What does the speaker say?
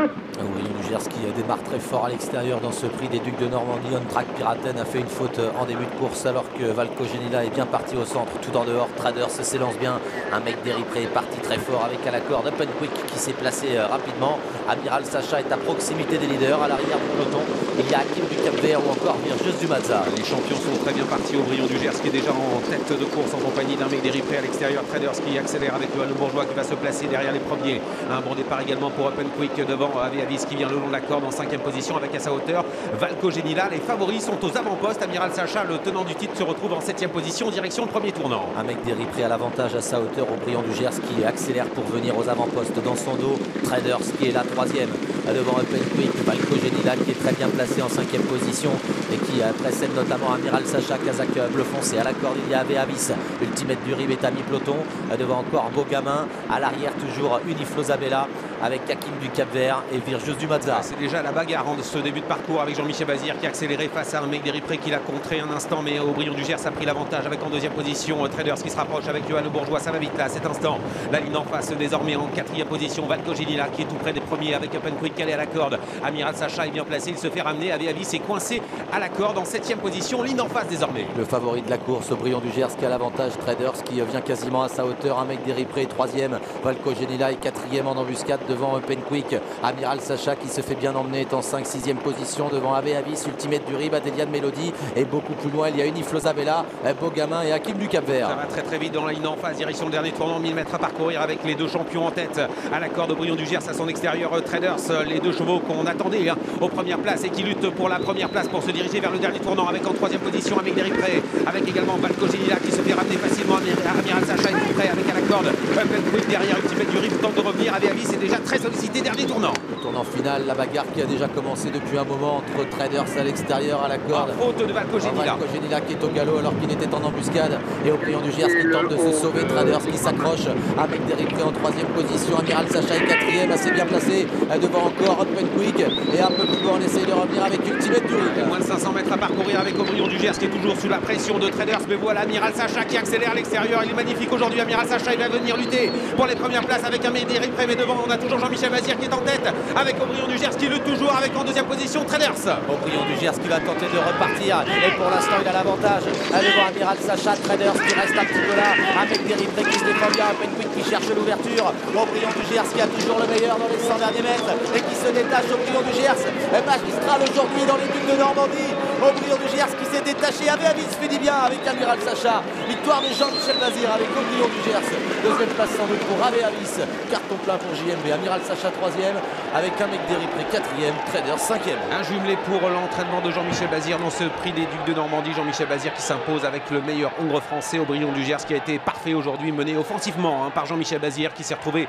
Aurélien Dugers qui démarre très fort à l'extérieur dans ce prix des Ducs de Normandie. On Track Piraten a fait une faute en début de course alors que Valco Genila est bien parti au centre, tout en dehors. Traders s'élance bien. Un mec d'Eripré est parti très fort avec à la corde Open Quick qui s'est placé rapidement. Amiral Sacha est à proximité des leaders. À l'arrière du peloton, il y a Hakim du Cap-Vert ou encore Virgis du Mazza. Les champions sont très bien partis. Aurélien Dugers qui est déjà en tête de course en compagnie d'un mec d'Eripré à l'extérieur. Traders qui accélère avec le Bourgeois qui va se placer derrière les premiers. Un bon départ également pour Open Quick devant Avis qui vient le long de la corde en 5e position avec à sa hauteur Valco Genila. Les favoris sont aux avant-postes. Amiral Sacha, le tenant du titre, se retrouve en 7e position direction le premier tournant. Un mec d'Eripré à l'avantage à sa hauteur. Aurélien Dugers qui accélère pour venir aux avant-postes. Dans son dos, Traders qui est la 3e devant Open Quick. Valco Genila qui est très bien placé en 5e position et qui précède notamment Amiral Sacha. Kazakh bleu foncé à la corde, il y a Avis. Ultimate du Rib est à mi-peloton devant encore Beau Gamin. À l'arrière toujours Uniflo Zabella avec Hakim du Cap-Vert et Virgis du Mazza. C'est déjà la bagarre en ce début de parcours avec Jean-Michel Bazir qui a accéléré face à un mec d'Eripré qui l'a contré un instant, mais Aurélien Dugers a pris l'avantage avec en 2e position Traders qui se rapproche avec Johan Le Bourgeois. Ça va vite là à cet instant. La ligne en face désormais en 4e position. Valco Genila qui est tout près des premiers avec Open Quick calé à la corde. Amiral Sacha est bien placé, il se fait ramener. Avis est coincé à la corde en 7e position. Ligne en face désormais. Le favori de la course, Aurélien Dugers qui a l'avantage. Traders qui vient quasiment à sa hauteur. Un mec d'Eripré 3e. Valco Genila est 4e en embuscade devant Open Quick. Amiral Sacha qui se fait bien emmener est en 5-6e position devant Avis. Ultimate du Rib, Adéliane Mélodie et beaucoup plus loin il y a Uniflo Zabella, Beau Gamin et Hakim du Cap-Vert. Ça va très vite dans la ligne en face, direction le dernier tournant, 1000 mètres à parcourir avec les deux champions en tête. À la corde, Aurélien Dugers à son extérieur, Traders, les deux chevaux qu'on attendait aux premières places et qui luttent pour la première place pour se diriger vers le dernier tournant avec en 3e position un mec d'Eripré, avec également Valco Genila qui se fait ramener facilement. Amiral Sacha est tout près avec à la corde Open Quick derrière. Ultimate du Rib tente de revenir. Avis est déjà très sollicité, dernier tournant. Le tournant final, la bagarre qui a déjà commencé depuis un moment entre Traders à l'extérieur à la corde. Faute de Valco Genila. Valco Genila qui est au galop alors qu'il était en embuscade et Aurélien Dugers qui tente de se sauver. Traders qui s'accroche avec d'Eripré en 3e position. Amiral Sacha est 4e, assez bien placé devant encore Open Quick et un peu plus loin on essaye de revenir avec Ultimate du Rib. Moins de 500 mètres à parcourir avec Aurélien Dugers qui est toujours sous la pression de Traders, mais voilà Amiral Sacha qui accélère à l'extérieur. Il est magnifique aujourd'hui. Amiral Sacha, il va venir lutter pour les premières places avec un mec d'Eripré, mais devant on a toujours Jean-Michel Bazir qui est en tête avec Aurélien Dugers qui lutte toujours avec en 2e position Traders. Aurélien Dugers qui va tenter de repartir et pour l'instant il a l'avantage devant Amiral Sacha. Traders qui reste un petit peu là avec d'Eripré qui se défend bien. Open Quick qui cherche l'ouverture. Aurélien Dugers qui a toujours le meilleur dans les 100 derniers mètres et qui se détache. Aurélien Dugers magistral aujourd'hui dans les Ducs de Normandie. Aurélien Dugers qui s'est détaché. Avis finit bien avec Amiral Sacha. Victoire de Jean-Michel Bazir avec Aurélien Dugers. 2e place sans doute pour Avis. Carton plein pour JMB. Amiral Sacha 3e avec un mec d'Eripré 4e. Traders 5e. Un jumelé pour l'entraînement de Jean-Michel Bazir dans ce prix des Ducs de Normandie. Jean-Michel Bazir qui s'impose avec le meilleur hongre français. Aurélien Dugers qui a été parfait aujourd'hui, mené offensivement par Jean-Michel Bazir qui s'est retrouvé